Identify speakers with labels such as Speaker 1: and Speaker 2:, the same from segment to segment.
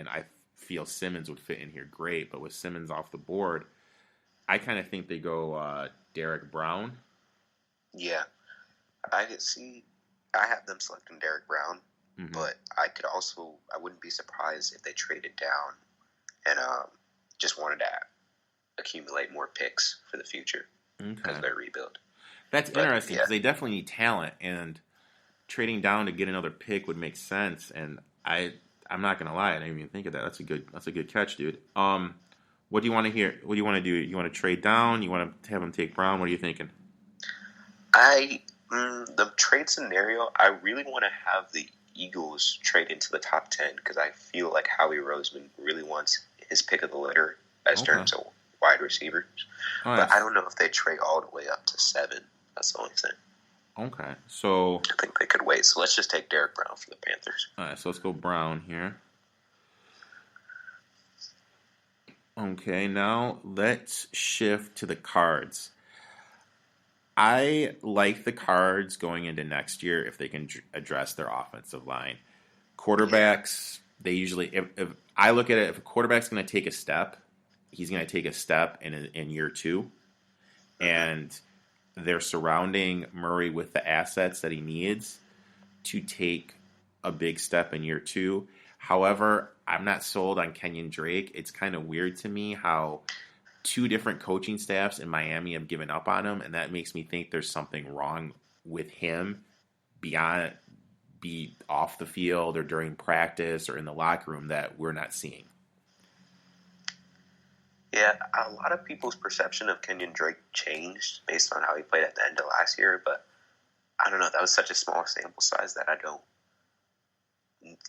Speaker 1: linemen, I feel Simmons would fit in here great. But with Simmons off the board, I kind of think they go Derek Brown.
Speaker 2: Yeah, I could see. I have them selecting Derek Brown, but I wouldn't be surprised if they traded down and just wanted to accumulate more picks for the future because of their rebuild.
Speaker 1: That's interesting because they definitely need talent, and trading down to get another pick would make sense. And I'm not gonna lie, I didn't even think of that. That's a good catch, dude. What do you want to hear? What do you want to do? You want to trade down? You want to have them take Brown? What are you thinking?
Speaker 2: The trade scenario, I really want to have the Eagles trade into the top 10 because I feel like Howie Roseman really wants his pick of the litter as terms of wide receivers. Oh, but I don't know if they trade all the way up to 7. That's the only thing.
Speaker 1: Okay, so
Speaker 2: I think they could wait. So let's just take Derek Brown for the Panthers.
Speaker 1: All right, so let's go Brown here. Okay, now let's shift to the Cards. I like the Cards going into next year if they can address their offensive line. Quarterbacks, they usually, if I look at it, if a quarterback's going to take a step, he's going to take a step in year 2. And they're surrounding Murray with the assets that he needs to take a big step in year 2. However, I'm not sold on Kenyon Drake. It's kind of weird to me how 2 different coaching staffs in Miami have given up on him, and that makes me think there's something wrong with him be off the field or during practice or in the locker room that we're not seeing.
Speaker 2: Yeah, a lot of people's perception of Kenyon Drake changed based on how he played at the end of last year, but I don't know. That was such a small sample size that I don't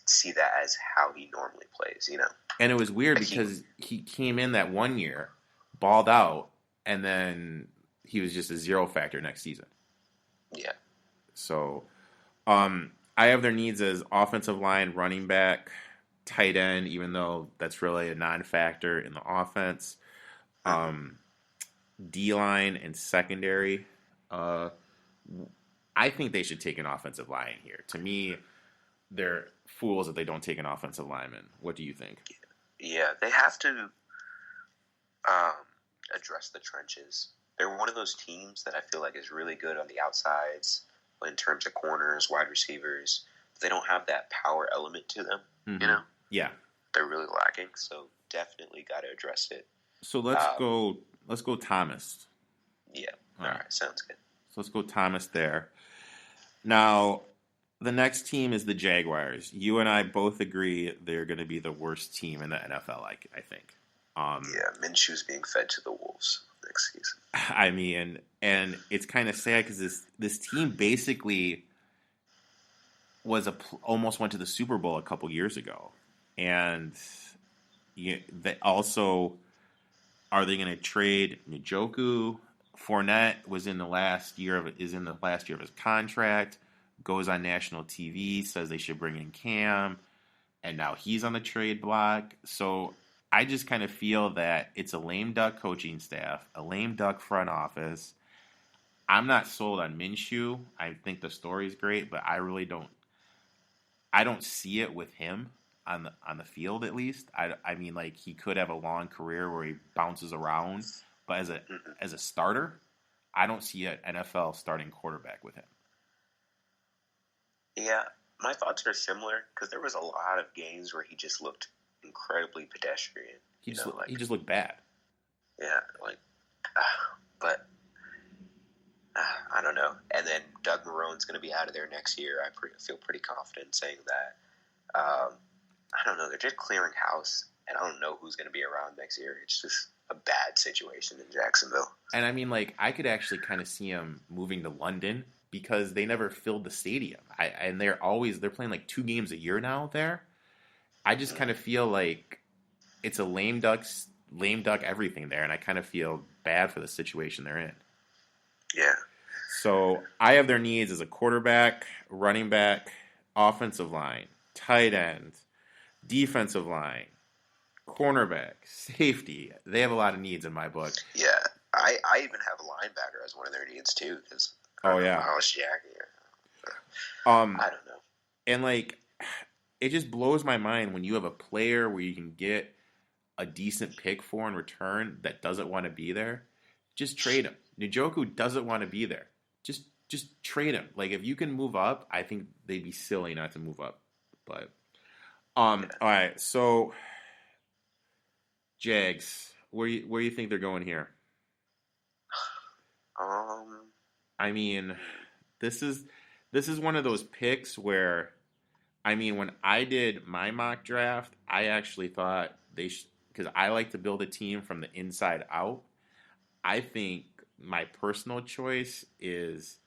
Speaker 2: see that as how he normally plays, you know?
Speaker 1: And it was weird because he came in that one year, balled out, and then he was just a zero factor next season.
Speaker 2: Yeah.
Speaker 1: So, I have their needs as offensive line, running back, tight end, even though that's really a non-factor in the offense. D-line and secondary. I think they should take an offensive line here. To me, they're fools if they don't take an offensive lineman. What do you think?
Speaker 2: Yeah, they have to address the trenches. They're one of those teams that I feel like is really good on the outsides in terms of corners, wide receivers. They don't have that power element to them, you know?
Speaker 1: Yeah.
Speaker 2: They're really lacking, so definitely got to address it.
Speaker 1: So let's go Thomas.
Speaker 2: Yeah. All right, sounds good.
Speaker 1: So let's go Thomas there. Now, the next team is the Jaguars. You and I both agree they're going to be the worst team in the NFL, I think.
Speaker 2: Minshew's being fed to the Wolves next season.
Speaker 1: I mean, and it's kind of sad because this team basically almost went to the Super Bowl a couple years ago. And they also, are they going to trade Njoku? Fournette is in the last year of his contract. Goes on national TV, says they should bring in Cam, and now he's on the trade block. So I just kind of feel that it's a lame duck coaching staff, a lame duck front office. I'm not sold on Minshew. I think the story's great, but I really don't. I don't see it with him on the field, at least. I mean, like, he could have a long career where he bounces around, but as a starter, I don't see an NFL starting quarterback with him.
Speaker 2: Yeah, my thoughts are similar because there was a lot of games where he just looked incredibly pedestrian.
Speaker 1: He just looked bad.
Speaker 2: Yeah, but I don't know. And then Doug Marrone's going to be out of there next year. I feel pretty confident saying that. I don't know. They're just clearing house, and I don't know who's going to be around next year. It's just a bad situation in Jacksonville.
Speaker 1: And I mean, like, I could actually kind of see him moving to London because they never filled the stadium. And they're playing like 2 games a year now there. I just kind of feel like it's a lame duck everything there, and I kind of feel bad for the situation they're in.
Speaker 2: Yeah.
Speaker 1: So I have their needs as a quarterback, running back, offensive line, tight end, defensive line, cornerback, safety. They have a lot of needs in my book.
Speaker 2: Yeah, I even have a linebacker as one of their needs too. Cause I was Jackie. I don't know.
Speaker 1: And like, it just blows my mind when you have a player where you can get a decent pick for in return that doesn't want to be there. Just trade him. Njoku doesn't want to be there. Just trade him. Like if you can move up, I think they'd be silly not to move up. But all right, so Jags, where you think they're going here? I mean, this is one of those picks where I mean, when I did my mock draft, I actually thought they should because I like to build a team from the inside out. I think my personal choice is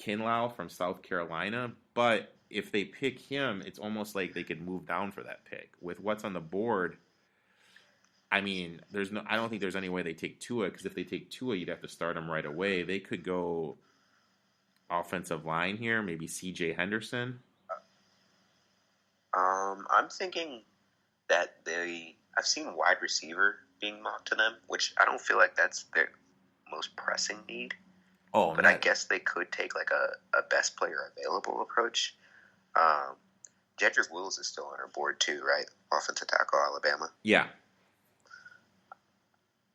Speaker 1: Kinlaw from South Carolina, but if they pick him, it's almost like they could move down for that pick. With what's on the board, I mean, I don't think there's any way they take Tua because if they take Tua, you'd have to start him right away. They could go offensive line here, maybe C.J. Henderson.
Speaker 2: I'm thinking that I've seen wide receiver being mocked to them, which I don't feel like that's their most pressing need.
Speaker 1: Oh,
Speaker 2: but I guess they could take like a best player available approach. Jedrick Wills is still on our board too, right? Offensive tackle, Alabama.
Speaker 1: Yeah.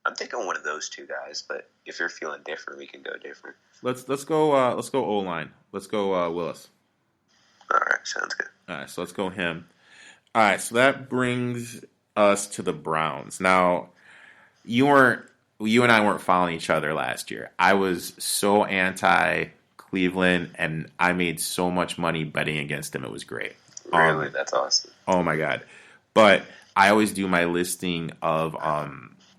Speaker 2: I'm thinking one of those two guys, but if you're feeling different, we can go different.
Speaker 1: Let's go O line. Let's go Willis.
Speaker 2: All right, sounds good.
Speaker 1: All right, so let's go him. All right, so that brings us to the Browns. Now, you and I weren't following each other last year. I was so anti Cleveland, and I made so much money betting against them. It was great.
Speaker 2: Really, that's awesome.
Speaker 1: Oh my god! But I always do my listing of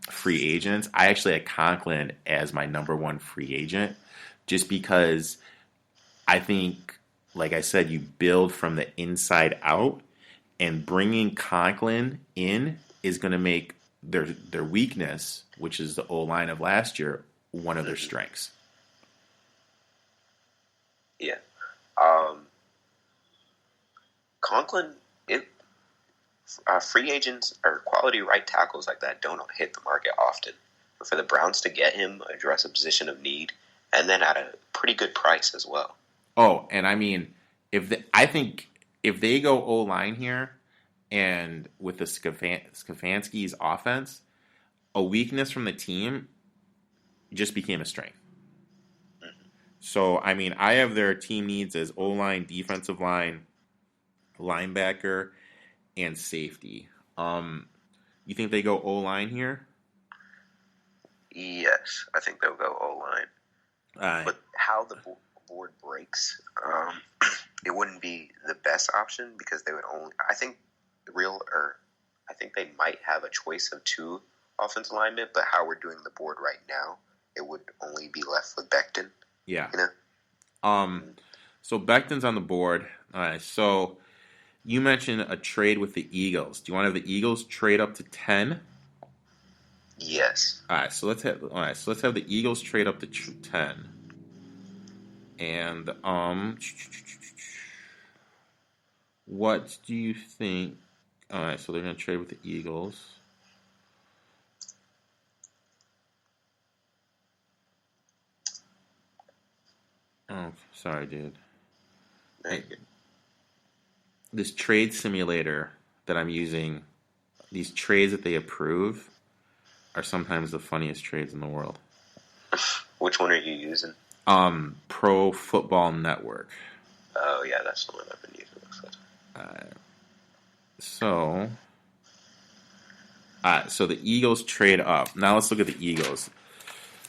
Speaker 1: free agents. I actually had Conklin as my number one free agent, just because I think, like I said, you build from the inside out, and bringing Conklin in is going to make their weakness, which is the O-line of last year, one of their strengths.
Speaker 2: Yeah. Conklin, free agents or quality right tackles like that don't hit the market often. But for the Browns to get him, address a position of need, and then at a pretty good price as well.
Speaker 1: Oh, and I mean, I think if they go O-line here, and with the Stefanski's offense, a weakness from the team just became a strength. Mm-hmm. So, I mean, I have their team needs as O-line, defensive line, linebacker, and safety. You think they go O-line here?
Speaker 2: Yes, I think they'll go O-line. But how the board breaks, it wouldn't be the best option because they would only. I think they might have a choice of two offensive linemen, but how we're doing the board right now, it would only be left with Becton.
Speaker 1: Yeah.
Speaker 2: You know?
Speaker 1: So Becton's on the board. All right. So you mentioned a trade with the Eagles. Do you want to have the Eagles trade up to 10?
Speaker 2: Yes.
Speaker 1: All right. So let's have the Eagles trade up to 10. And what do you think? All right, so they're going to trade with the Eagles. Oh, sorry, dude. This trade simulator that I'm using, these trades that they approve, are sometimes the funniest trades in the world.
Speaker 2: Which one are you using?
Speaker 1: Pro Football Network.
Speaker 2: Oh, yeah, that's the one I've been using.
Speaker 1: So the Eagles trade up. Now let's look at the Eagles.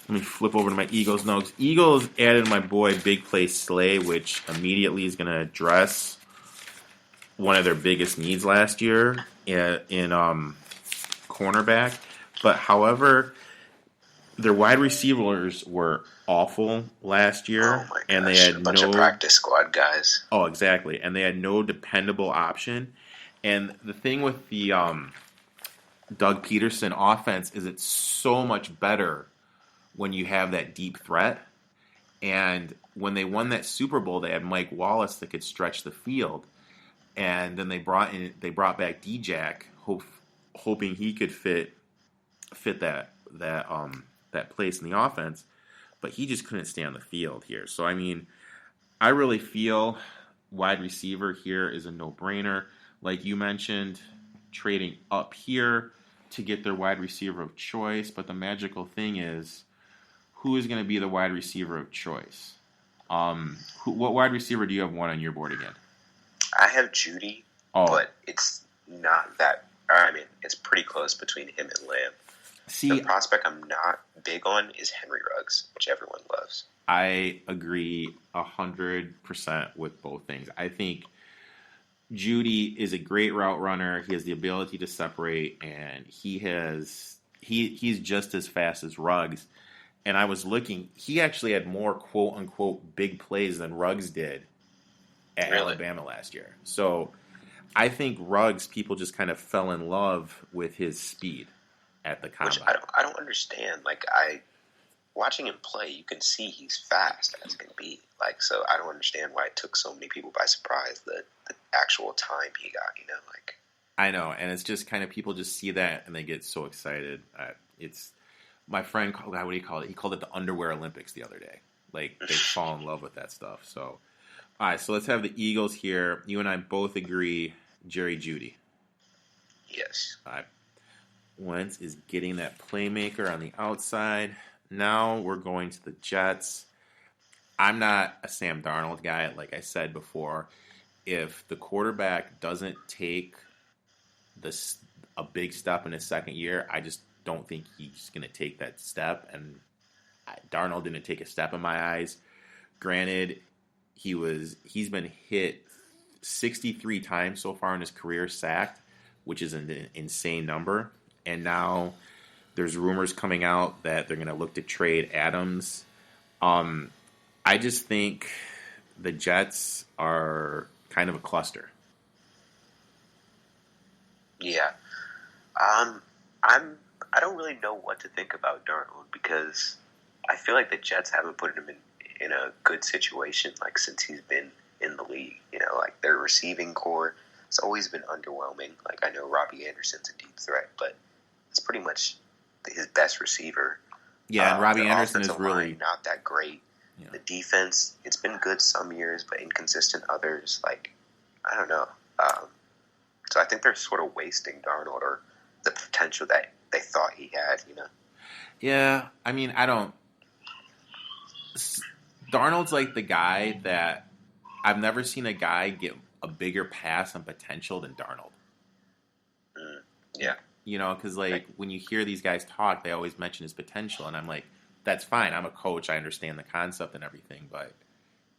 Speaker 1: Let me flip over to my Eagles notes. Eagles added my boy Big Play Slay, which immediately is going to address one of their biggest needs last year in cornerback. But however, their wide receivers were awful last year,
Speaker 2: oh my gosh,
Speaker 1: and they had
Speaker 2: a bunch of practice squad guys.
Speaker 1: Oh, exactly, and they had no dependable option. And the thing with the Doug Peterson offense is it's so much better when you have that deep threat. And when they won that Super Bowl, they had Mike Wallace that could stretch the field, and then they brought back D-Jack, hoping he could fit that place in the offense, but he just couldn't stay on the field here. So, I mean, I really feel wide receiver here is a no-brainer. Like you mentioned, trading up here to get their wide receiver of choice. But the magical thing is, who is going to be the wide receiver of choice? What wide receiver do you have one on your board again?
Speaker 2: I have Judy,
Speaker 1: Oh,
Speaker 2: but it's not that. I mean, it's pretty close between him and Lamb. The
Speaker 1: see,
Speaker 2: prospect I'm not big on is Henry Ruggs, which everyone loves.
Speaker 1: I agree 100% with both things. I think Judy is a great route runner. He has the ability to separate, and he's just as fast as Ruggs. And I was looking; he actually had more quote unquote big plays than Ruggs did at
Speaker 2: Really?
Speaker 1: Alabama last year. So I think Ruggs, people just kind of fell in love with his speed at the
Speaker 2: Which
Speaker 1: combine.
Speaker 2: I don't understand. Like watching him play, you can see he's fast as can be. Like, so I don't understand why it took so many people by surprise the actual time he got. Like
Speaker 1: I know, and it's just kind of people just see that and they get so excited. It's my friend called, what do you call it? He called it the underwear Olympics the other day. Like they fall in love with that stuff. So, all right, so let's have the Eagles here. You and I both agree, Jerry Jeudy.
Speaker 2: yes,
Speaker 1: All right. Wentz is getting that playmaker on the outside. Now we're going to the Jets. I'm not a Sam Darnold guy, like I said before. If the quarterback doesn't take this a big step in his second year, I just don't think he's going to take that step. And Darnold didn't take a step in my eyes. Granted, he's been hit 63 times so far in his career, sacked, which is an insane number. And now there's rumors coming out that they're going to look to trade Adams. I just think the Jets are kind of a cluster.
Speaker 2: yeah. I don't really know what to think about Darnold because I feel like the Jets haven't put him in a good situation like since he's been in the league. Like their receiving core has always been underwhelming. Like I know Robbie Anderson's a deep threat, but it's pretty much his best receiver.
Speaker 1: Yeah, and Robbie
Speaker 2: their
Speaker 1: Anderson is
Speaker 2: offensive
Speaker 1: really
Speaker 2: line, not that great.
Speaker 1: Yeah.
Speaker 2: The defense, it's been good some years, but inconsistent others. Like I don't know. So I think they're sort of wasting Darnold or the potential that they thought he had.
Speaker 1: Yeah, I mean, I don't. Darnold's like the guy that I've never seen a guy get a bigger pass on potential than Darnold.
Speaker 2: Yeah.
Speaker 1: Because like when you hear these guys talk, they always mention his potential, and I'm like, that's fine. I'm a coach. I understand the concept and everything, but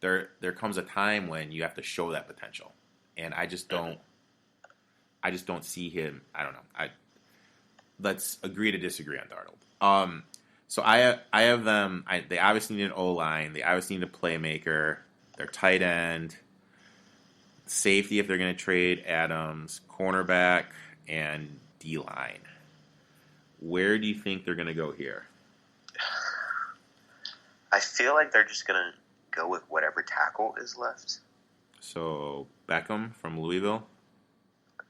Speaker 1: there comes a time when you have to show that potential, and I just don't. I just don't see him. I don't know. Let's agree to disagree on Darnold. So I have them. They obviously need an O-line. They obviously need a playmaker. Their tight end, safety if they're going to trade Adams, cornerback, and D-line. Where do you think they're going to go here?
Speaker 2: I feel like they're just going to go with whatever tackle is left.
Speaker 1: So Beckham from Louisville?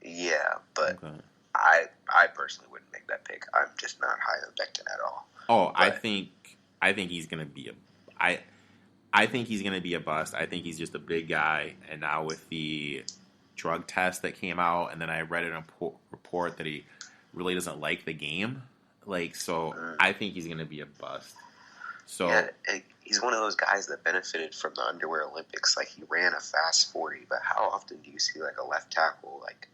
Speaker 2: Yeah, but
Speaker 1: Okay.
Speaker 2: I personally wouldn't make that pick. I'm just not high on Becton at all.
Speaker 1: Oh,
Speaker 2: But
Speaker 1: I think he's going to be I think he's going to be a bust. I think he's just a big guy, and now with the drug test that came out, and then I read in a report that he really doesn't like the game. I think he's going to be a bust. So
Speaker 2: yeah, he's one of those guys that benefited from the underwear Olympics. Like he ran a fast 40, but how often do you see like a left tackle? Like,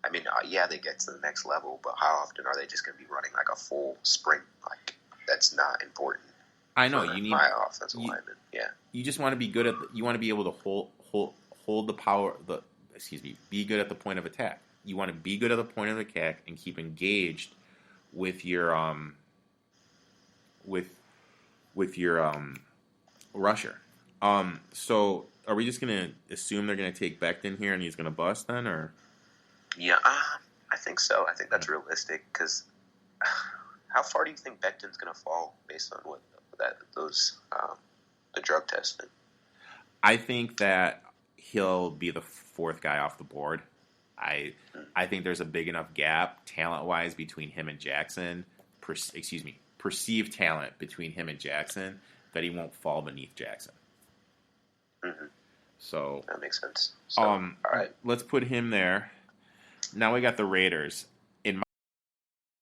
Speaker 2: I mean, yeah, they get to the next level, but how often are they just going to be running like a full sprint? Like that's not important.
Speaker 1: I know you need
Speaker 2: my offensive lineman. Yeah,
Speaker 1: you just want to be good at. You want to be able to hold the power. Be good at the point of attack. You want to be good at the point of attack and keep engaged with your with your rusher. So are we just gonna assume they're gonna take Becton here and he's gonna bust then, or?
Speaker 2: Yeah, I think so. I think that's realistic because how far do you think Becton's going to fall based on what the drug testing?
Speaker 1: I think that he'll be the fourth guy off the board. I think there's a big enough gap talent wise between him and Jackson. Perceived talent between him and Jackson that he won't fall beneath Jackson.
Speaker 2: Mm-hmm.
Speaker 1: So
Speaker 2: that makes sense. So, all right,
Speaker 1: let's put him there. Now we got the Raiders.